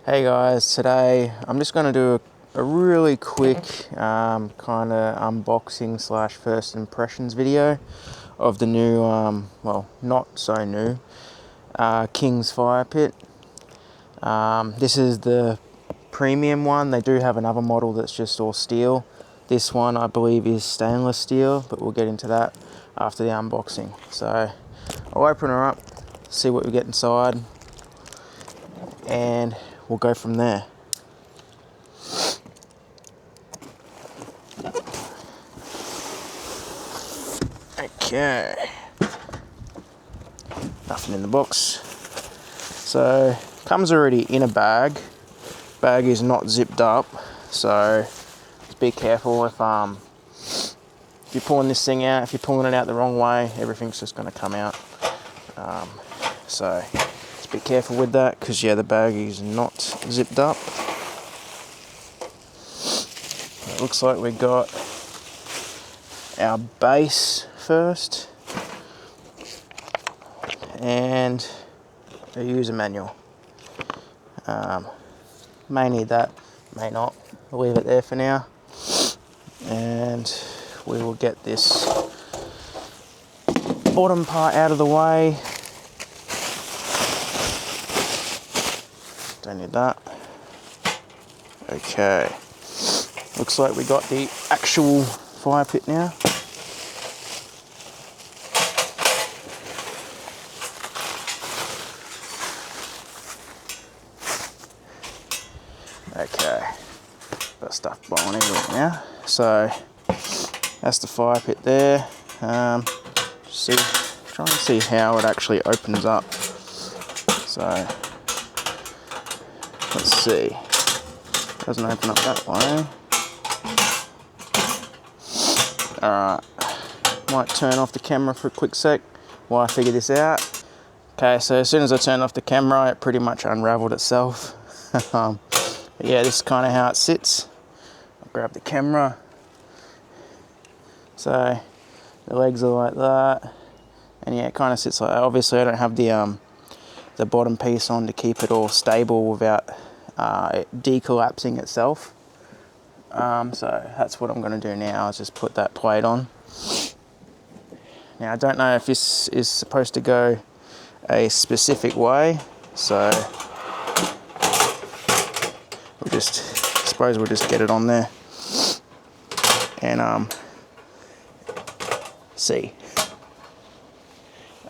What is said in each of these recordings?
Hey guys, today I'm just going to do a really quick kind of unboxing slash first impressions video of the new, well, not so new, King's Fire Pit. This is the premium one. They do have another model that's just all steel. This one I believe is stainless steel, but we'll get into that after the unboxing. So I'll open her up, see what we get inside, and we'll go from there. Okay, nothing in the box. So comes already in a bag. Bag is not zipped up, so just be careful if you're pulling this thing out. If you're pulling it out the wrong way, everything's just going to come out. So just be careful with that, because yeah, the bag is not zipped up. It looks like we got our base first and a user manual. May need that, may not. I'll leave it there for now, and we will get this bottom part out of the way. Don't need that. Okay, looks like we got the actual fire pit now. Okay, got stuff blowing everywhere now. So that's the fire pit there. Try and see how it actually opens up. So let's see. Doesn't open up that way. Alright, might turn off the camera for a quick sec while I figure this out. Okay, so as soon as I turned off the camera, it pretty much unraveled itself. But yeah, this is kind of how it sits. I'll grab the camera. So the legs are like that, and yeah, it kind of sits like that. Obviously I don't have the bottom piece on to keep it all stable without it decollapsing itself. So that's what I'm going to do now, is just put that plate on. Now I don't know if this is supposed to go a specific way, so I suppose we'll just get it on there and see.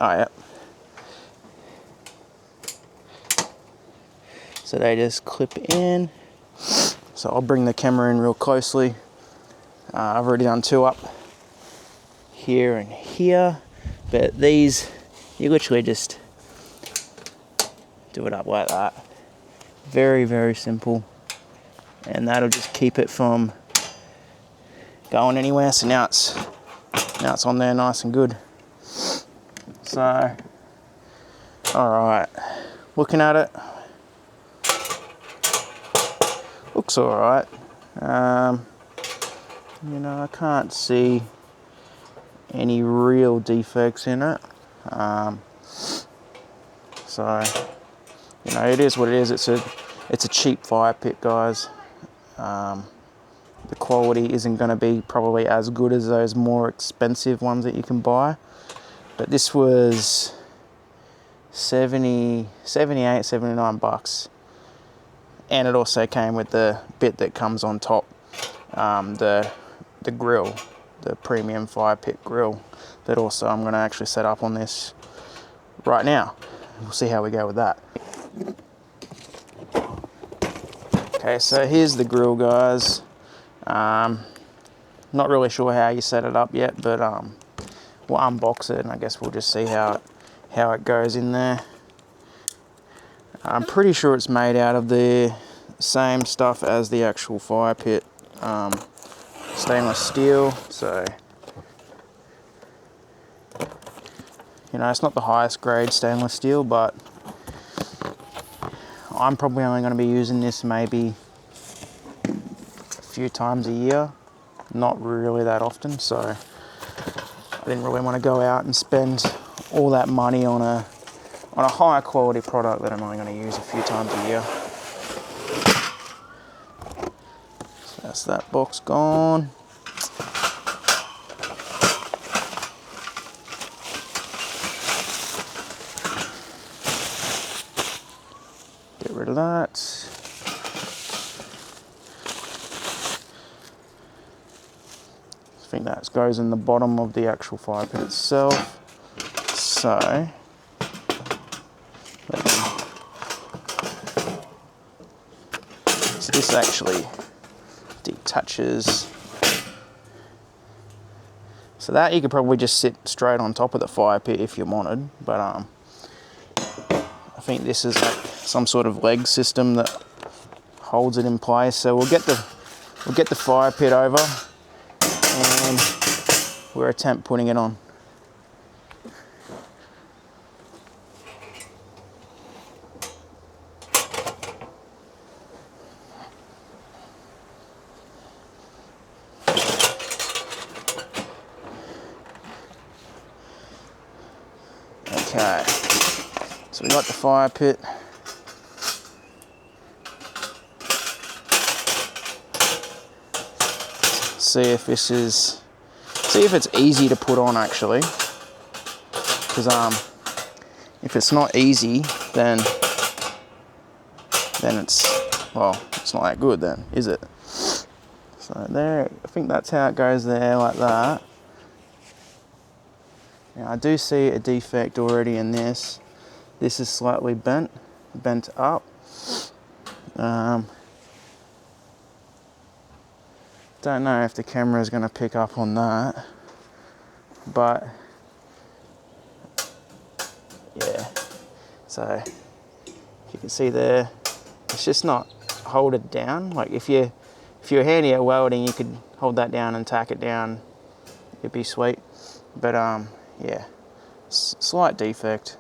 Oh, yep. So they just clip in. So I'll bring the camera in real closely. I've already done two up here and here, but these, you literally just do it up like that. Very, very simple. And that'll just keep it from going anywhere. So now it's on there nice and good. So, alright, looking at it, looks alright. You know, I can't see any real defects in it. So, you know, it is what it is. It's a cheap fire pit, guys. The quality isn't going to be probably as good as those more expensive ones that you can buy. But this was 78, 79 bucks. And it also came with the bit that comes on top, the grill, the premium fire pit grill, that also I'm going to actually set up on this right now. We'll see how we go with that. Okay, so here's the grill, guys. Not really sure how you set it up yet, but we'll unbox it and I guess we'll just see how it goes in there. I'm pretty sure it's made out of the same stuff as the actual fire pit, stainless steel. So, you know, it's not the highest grade stainless steel, but I'm probably only going to be using this maybe a few times a year, not really that often, so I didn't really want to go out and spend all that money on a higher quality product that I'm only going to use a few times a year. That's that box gone. Get rid of that. I think that goes in the bottom of the actual fire pit itself. So this actually detaches. So that you could probably just sit straight on top of the fire pit if you wanted, but I think this is like some sort of leg system that holds it in place. So we'll get the fire pit over and we'll attempt putting it on. Okay, so we got the fire pit. See if it's easy to put on actually, because if it's not easy, then it's not that good then, is it? So there, I think that's how it goes there, like that. Now I do see a defect already in this. This is slightly bent up. Don't know if the camera is going to pick up on that, but yeah. So if you can see there, it's just not hold it down. Like if you're handy at welding, you could hold that down and tack it down. It'd be sweet. But yeah, slight defect.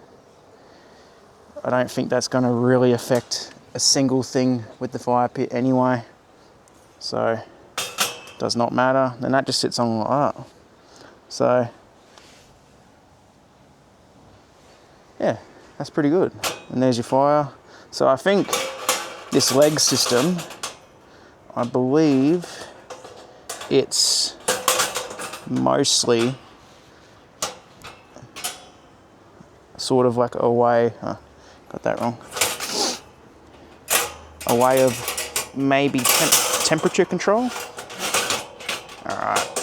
I don't think that's going to really affect a single thing with the fire pit anyway. So does not matter. Then that just sits on like that. So yeah, that's pretty good. And there's your fire. So I think this leg system, I believe it's mostly sort of like a way, got that wrong, a way of maybe temperature control. Alright,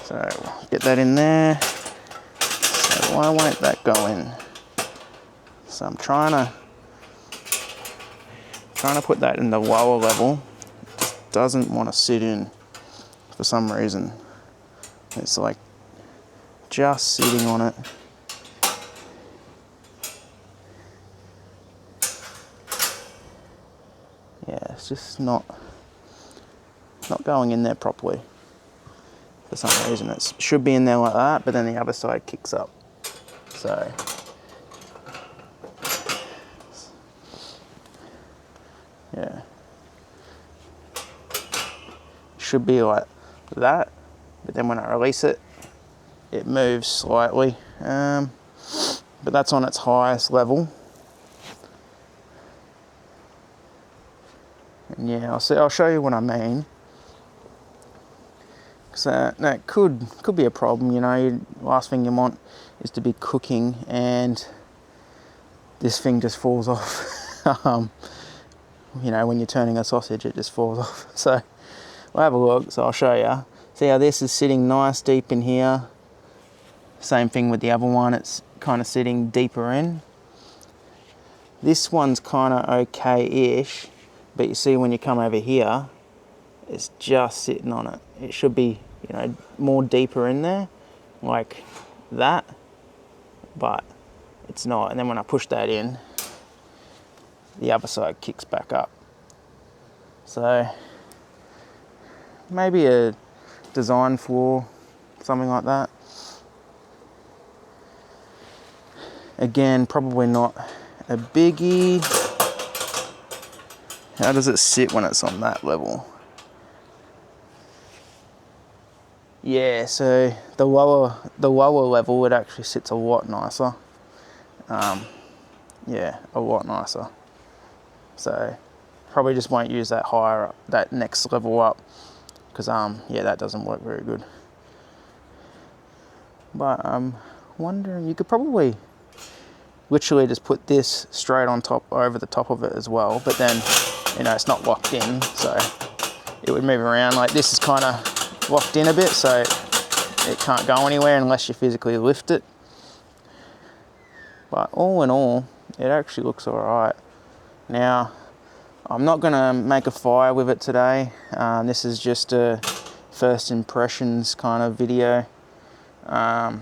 so get that in there. So why won't that go in? So I'm trying to put that in the lower level. It doesn't want to sit in for some reason. It's like just sitting on it. Yeah, it's just not going in there properly. For some reason it should be in there like that, but then the other side kicks up. So yeah, should be like that, but then when I release it, it moves slightly. But that's on its highest level. And yeah, I'll show you what I mean. So that could be a problem, you know. Last thing you want is to be cooking and this thing just falls off. You know, when you're turning a sausage, it just falls off. So we'll have a look. So I'll show you. See how this is sitting nice deep in here. Same thing with the other one. It's kind of sitting deeper in. This one's kind of okay-ish, but you see when you come over here, it's just sitting on it. It should be, you know, more deeper in there, like that, but it's not. And then when I push that in, the other side kicks back up. So maybe a design flaw, something like that. Again, probably not a biggie. How does it sit when it's on that level? Yeah, so the lower level, it actually sits a lot nicer. Yeah, a lot nicer. So probably just won't use that higher, that next level up, because yeah, that doesn't work very good. But I'm wondering, you could probably literally just put this straight on top, over the top of it as well, but then, you know, it's not locked in, so it would move around. Like this is kind of locked in a bit, so it can't go anywhere unless you physically lift it. But all in all, it actually looks all right. Now, I'm not gonna make a fire with it today. This is just a first impressions kind of video. But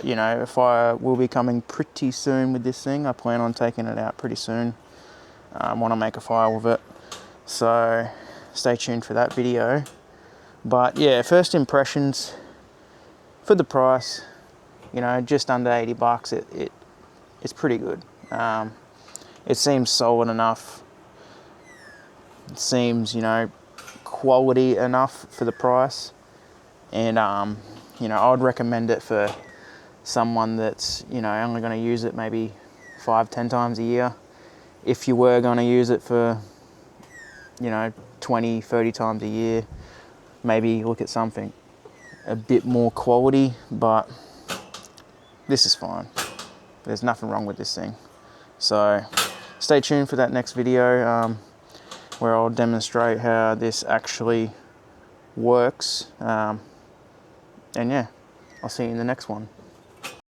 you know, a fire will be coming pretty soon with this thing. I plan on taking it out pretty soon. I want to make a fire with it, so stay tuned for that video. But yeah, first impressions for the price, you know, just under 80 bucks. It's pretty good. It seems solid enough. It seems, you know, quality enough for the price, and you know, I would recommend it for someone that's, you know, only going to use it maybe 5-10 times a year. If you were going to use it for, you know, 20-30 times a year, maybe look at something a bit more quality, but this is fine. There's nothing wrong with this thing. So stay tuned for that next video, where I'll demonstrate how this actually works. And yeah, I'll see you in the next one.